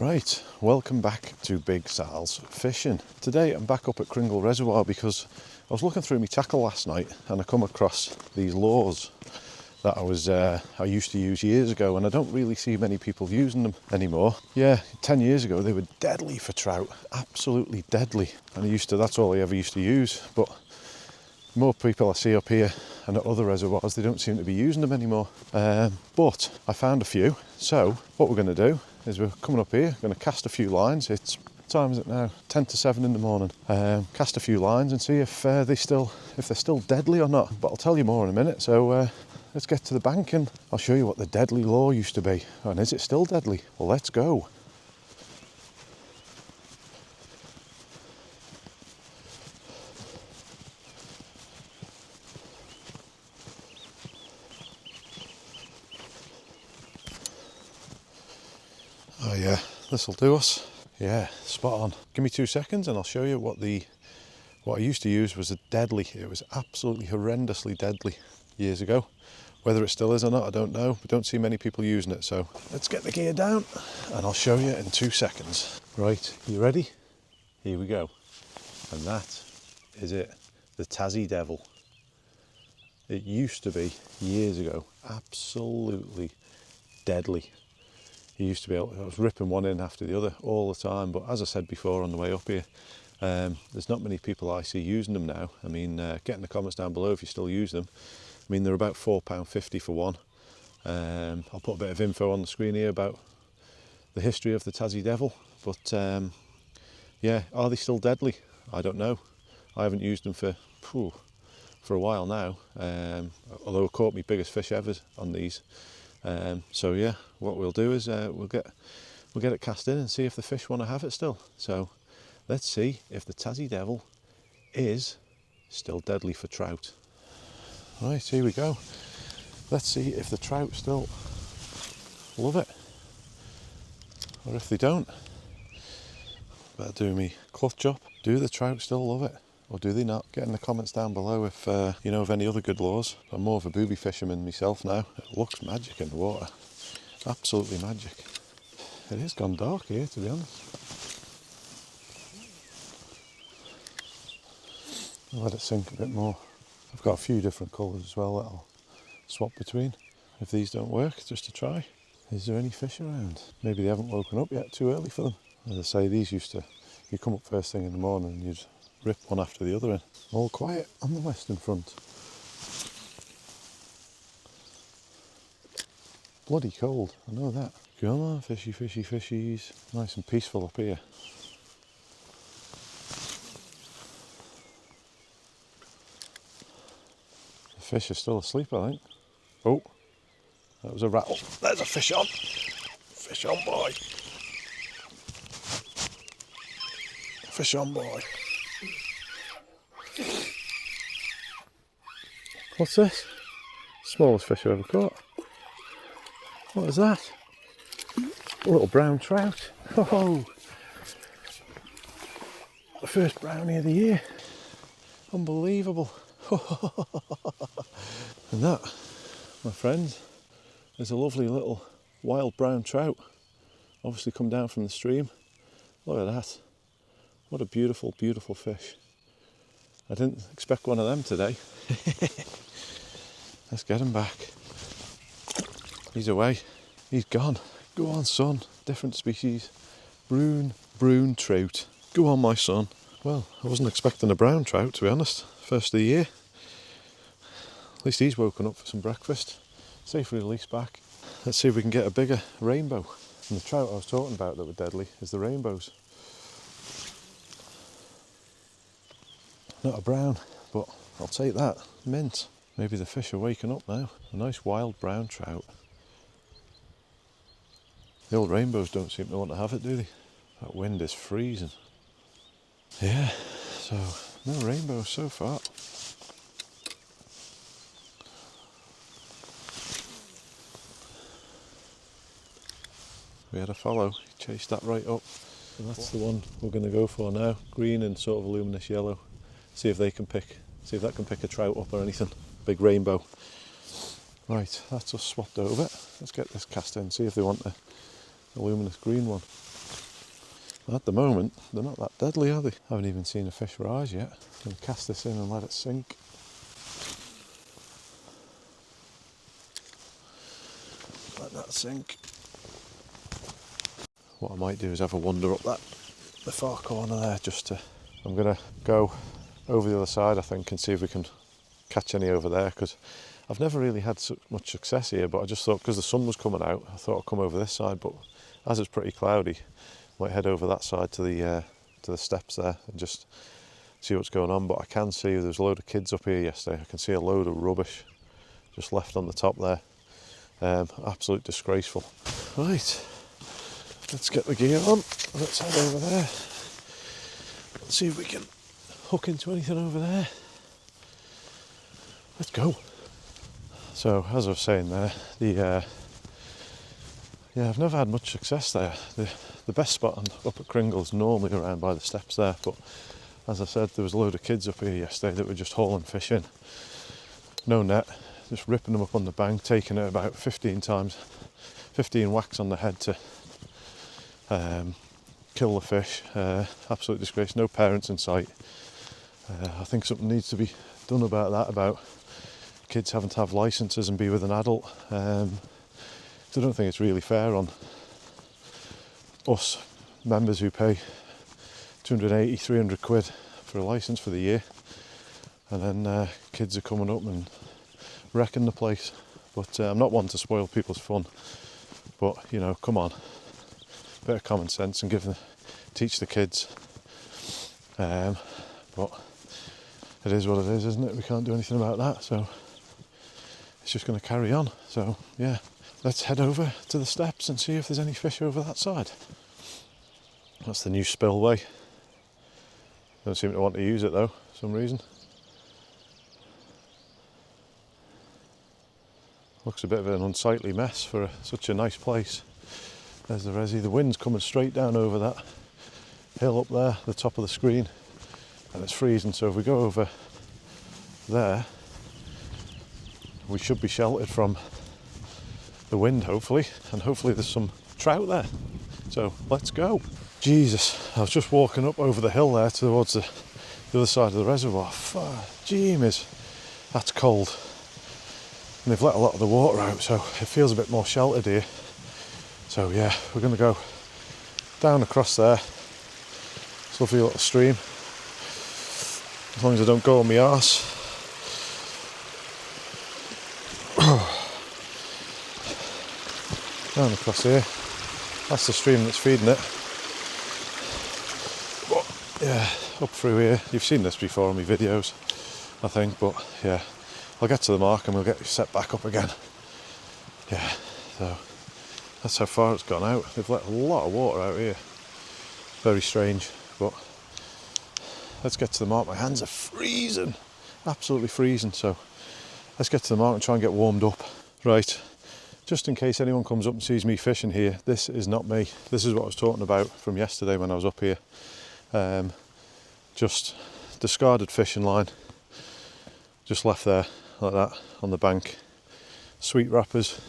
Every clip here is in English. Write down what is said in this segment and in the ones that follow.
Right, welcome back to Big Sal's Fishing. Today I'm back up at Cringle Reservoir because I was looking through my tackle last night and I come across these lures that I used to use years ago, and I don't really see many people using them anymore. Yeah, 10 years ago they were deadly for trout, absolutely deadly. And that's all I ever used to use. But more people I see up here and at other reservoirs, they don't seem to be using them anymore. But I found a few. So what we're going to do is we're coming up here, going to cast a few lines. What time is it now? 10 to 7 in the morning. Cast a few lines and see if they're still deadly or not. But I'll tell you more in a minute. So let's get to the bank and I'll show you what the deadly lure used to be. And is it still deadly? Well, let's go. Oh yeah, this'll do us. Yeah, spot on. Give me 2 seconds and I'll show you what I used to use was it was absolutely horrendously deadly years ago. Whether it still is or not, I don't know. We don't see many people using it, so let's get the gear down and I'll show you in 2 seconds. Right, you ready? Here we go. And that is it, the Tazzy Devil. It used to be, years ago, absolutely deadly. I was ripping one in after the other all the time, but as I said before on the way up here, there's not many people I see using them now. I mean, get in the comments down below if you still use them. I mean, they're about £4.50 for one. I'll put a bit of info on the screen here about the history of the Tazzy Devil, but yeah, are they still deadly? I don't know. I haven't used them for a while now, although I caught my biggest fish ever on these. So yeah, what we'll do is we'll get it cast in and see if the fish want to have it still. So let's see if the Tazzy Devil is still deadly for trout. Right, here we go. Let's see if the trout still love it, or if they don't. Better do me cloth chop. Do the trout still love it, or do they not? Get in the comments down below if you know of any other good lures. I'm more of a booby fisherman myself now. It looks magic in the water, absolutely magic. It has gone dark here, to be honest. I'll let it sink a bit more. I've got a few different colours as well that I'll swap between if these don't work, just to try. Is there any fish around? Maybe they haven't woken up yet, too early for them. As I say, these you come up first thing in the morning and you'd rip one after the other in. All quiet on the western front. Bloody cold, I know that. Come on, fishy, fishy, fishies. Nice and peaceful up here. The fish are still asleep, I think. Oh, that was a rattle. There's a fish on. Fish on, boy. Fish on, boy. What's this? Smallest fish I've ever caught. What is that? A little brown trout. Oh, the first brownie of the year. Unbelievable. And that, my friends, is a lovely little wild brown trout. Obviously come down from the stream. Look at that. What a beautiful, beautiful fish. I didn't expect one of them today. Let's get him back. He's away. He's gone. Go on, son. Different species. Brown trout. Go on, my son. Well, I wasn't expecting a brown trout, to be honest. First of the year. At least he's woken up for some breakfast. Safely released back. Let's see if we can get a bigger rainbow. And the trout I was talking about that were deadly is the rainbows. Not a brown, but I'll take that. Mint. Maybe the fish are waking up now. A nice wild brown trout. The old rainbows don't seem to want to have it, do they? That wind is freezing. Yeah, so no rainbows so far. We had a follow, he chased that right up. And that's the one we're going to go for now. Green and sort of a luminous yellow. See if that can pick a trout up or anything. Big rainbow. Right, that's us swapped over. Let's get this cast in, see if they want a luminous green one. At the moment, they're not that deadly, are they? Haven't even seen a fish rise yet. I'm going to cast this in and let it sink. Let that sink. What I might do is have a wander up the far corner there just to... I'm going to go over the other side, I think, and see if we can catch any over there, because I've never really had so much success here, but I just thought, because the sun was coming out, I thought I'd come over this side, but as it's pretty cloudy, I might head over that side to the steps there and just see what's going on. But I can see there's a load of kids up here yesterday. I can see a load of rubbish just left on the top there. Absolute disgraceful. Right, let's get the gear on. Let's head over there. Let's see if we can hook into anything over there. Let's go. So, as I was saying there, I've never had much success there. The best spot up at Cringle is normally around by the steps there, but as I said, there was a load of kids up here yesterday that were just hauling fish in. No net, just ripping them up on the bank, taking it about 15 whacks on the head to kill the fish. Absolute disgrace, no parents in sight. I think something needs to be done about that, about kids having to have licences and be with an adult. I don't think it's really fair on us members who pay 280, 300 quid for a licence for the year, and then kids are coming up and wrecking the place. But I'm not one to spoil people's fun, but you know, come on, a bit of common sense and teach the kids. But it is what it is, isn't it? We can't do anything about that, so it's just going to carry on. So yeah, let's head over to the steps and see if there's any fish over that side. That's the new spillway. Don't seem to want to use it though, for some reason. Looks a bit of an unsightly mess for such a nice place. There's the resi. The wind's coming straight down over that hill up there, the top of the screen, and it's freezing. So if we go over there, we should be sheltered from the wind, hopefully, and hopefully there's some trout there. So let's go. Jesus, I was just walking up over the hill there towards the other side of the reservoir. Jeez, that's cold. And they've let a lot of the water out, so it feels a bit more sheltered here. So yeah, we're going to go down across there. It's a lovely little stream, as long as I don't go on my arse. Down across here, that's the stream that's feeding it. But yeah, up through here, you've seen this before on my videos, I think, but yeah, I'll get to the mark and we'll get set back up again. Yeah, so that's how far it's gone out. They've let a lot of water out here. Very strange, but let's get to the mark. My hands are freezing, absolutely freezing, so let's get to the mark and try and get warmed up. Right, just in case anyone comes up and sees me fishing here, this is not me. This is what I was talking about from yesterday when I was up here. Just discarded fishing line, just left there like that on the bank. Sweet wrappers,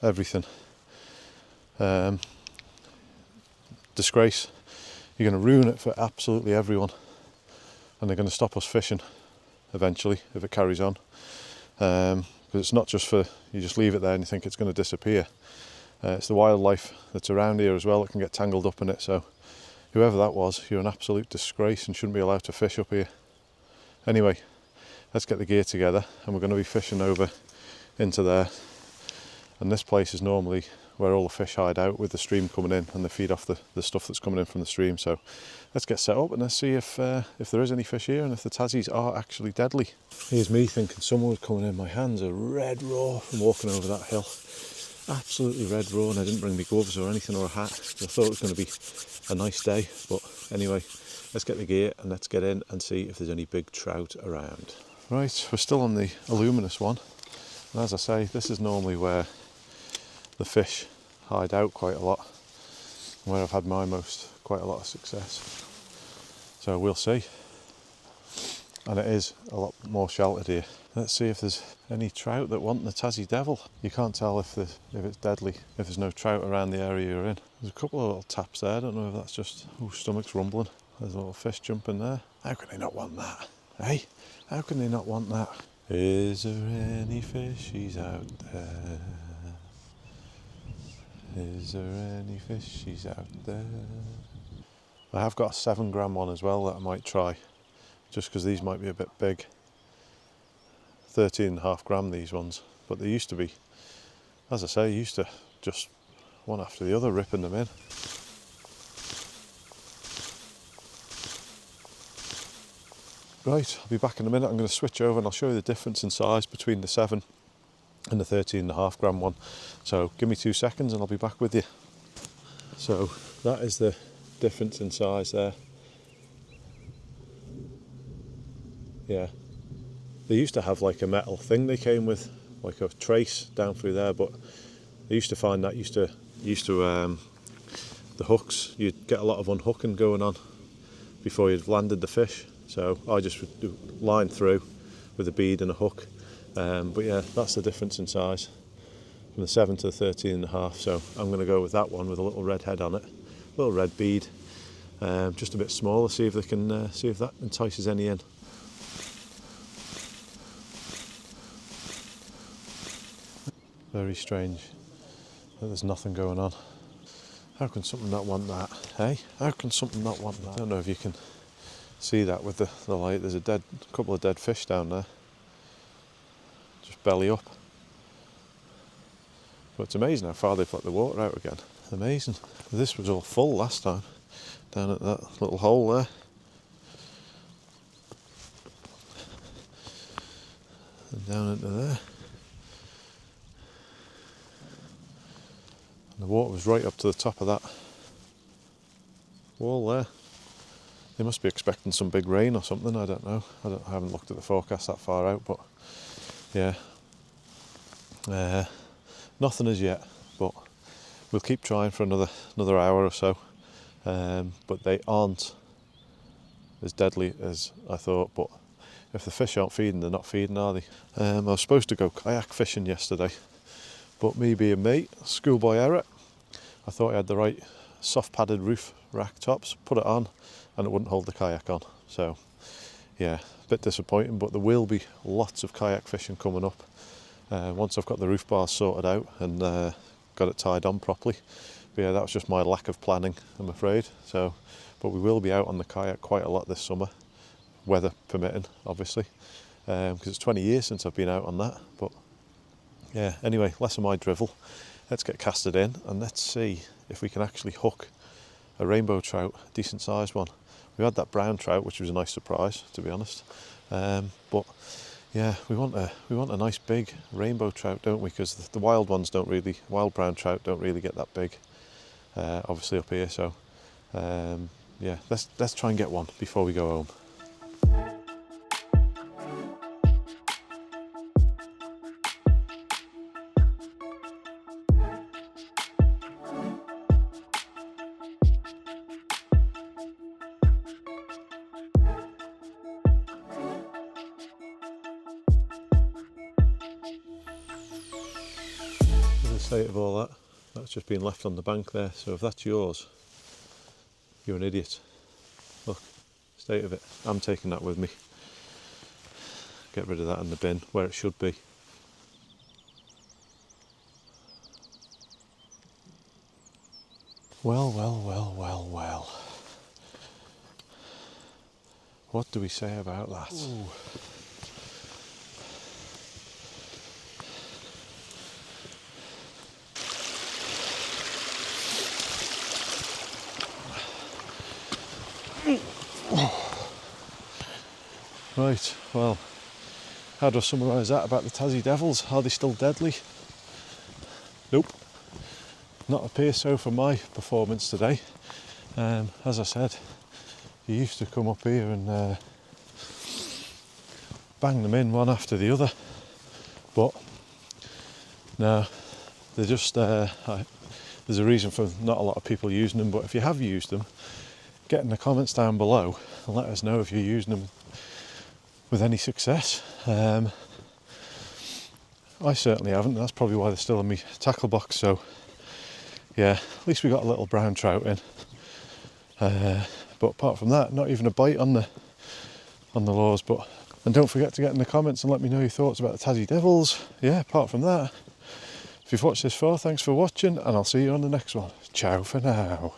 everything. Disgrace. You're going to ruin it for absolutely everyone, and they're going to stop us fishing eventually if it carries on. Because it's not just for you just leave it there and you think it's going to disappear. It's the wildlife that's around here as well that can get tangled up in it. So whoever that was, you're an absolute disgrace and shouldn't be allowed to fish up here. Anyway, let's get the gear together and we're going to be fishing over into there. And this place is normally where all the fish hide out with the stream coming in, and they feed off the stuff that's coming in from the stream. So let's get set up and let's see if there is any fish here and if the Tazzies are actually deadly. Here's me thinking someone was coming in. My hands are red raw from walking over that hill. Absolutely red raw, and I didn't bring my gloves or anything or a hat. I thought it was going to be a nice day, but anyway, let's get the gear and let's get in and see if there's any big trout around. Right, we're still on the Illuminous one, and as I say, this is normally where the fish hide out quite a lot, where I've had quite a lot of success. So we'll see. And it is a lot more sheltered here. Let's see if there's any trout that want the Tazzy Devil. You can't tell if it's deadly, if there's no trout around the area you're in. There's a couple of little taps there, I don't know if that's just, oh, stomach's rumbling. There's a little fish jumping there. How can they not want that? Hey, how can they not want that? Is there any fishies out there? Is there any fishies out there? I have got a 7 gram one as well that I might try, just because these might be a bit big. 13.5 gram these ones, but they used to be, as I say, used to just one after the other ripping them in. Right, I'll be back in a minute. I'm going to switch over and I'll show you the difference in size between the 7 and the 13.5 gram one. So give me 2 seconds and I'll be back with you. So that is the difference in size there. Yeah. They used to have like a metal thing they came with, like a trace down through there, but I used to find that used to the hooks, you'd get a lot of unhooking going on before you'd landed the fish. So I just would do line through with a bead and a hook. But yeah, that's the difference in size from the 7 to the 13.5. So I'm going to go with that one with a little red head on it, little red bead, just a bit smaller. See if they can see if that entices any in. Very strange that there's nothing going on. How can something not want that? Hey, how can something not want that? I don't know if you can see that with the light. There's a couple of dead fish down there, just belly up. But it's amazing how far they've let the water out again. Amazing. This was all full last time, down at that little hole there. And down into there. And the water was right up to the top of that wall there. They must be expecting some big rain or something, I don't know. I haven't looked at the forecast that far out, but yeah. Nothing as yet, but we'll keep trying for another hour or so. But they aren't as deadly as I thought, but if the fish aren't feeding, they're not feeding, are they? I was supposed to go kayak fishing yesterday, but me being me, schoolboy error, I thought I had the right soft padded roof rack tops, put it on, and it wouldn't hold the kayak on. So yeah, a bit disappointing, but there will be lots of kayak fishing coming up once I've got the roof bars sorted out and got it tied on properly. But yeah, that was just my lack of planning, I'm afraid. So, but we will be out on the kayak quite a lot this summer, weather permitting, obviously, because it's 20 years since I've been out on that. But yeah, anyway, less of my drivel. Let's get casted in and let's see if we can actually hook a rainbow trout, a decent sized one. We had that brown trout, which was a nice surprise, to be honest. But yeah, we want a nice big rainbow trout, don't we? Because the wild ones don't really, wild brown trout don't really get that big, obviously up here. So yeah, let's try and get one before we go home. State of all that's just been left on the bank there, so if that's yours, you're an idiot. Look, state of it. I'm taking that with me. Get rid of that in the bin where it should be. Well, what do we say about that? Ooh. Right, well, how do I summarise that about the Tazzy Devils? Are they still deadly? Nope, not appear so for my performance today. As I said, you used to come up here and bang them in one after the other, but no, they're just, there's a reason for not a lot of people using them, but if you have used them, get in the comments down below and let us know if you're using them with any success. I certainly haven't. That's probably why they're still in my tackle box. So yeah, at least we got a little brown trout in. But apart from that, not even a bite on the lures. And don't forget to get in the comments and let me know your thoughts about the Tazzy Devils. Yeah, apart from that, if you've watched this far, thanks for watching, and I'll see you on the next one. Ciao for now.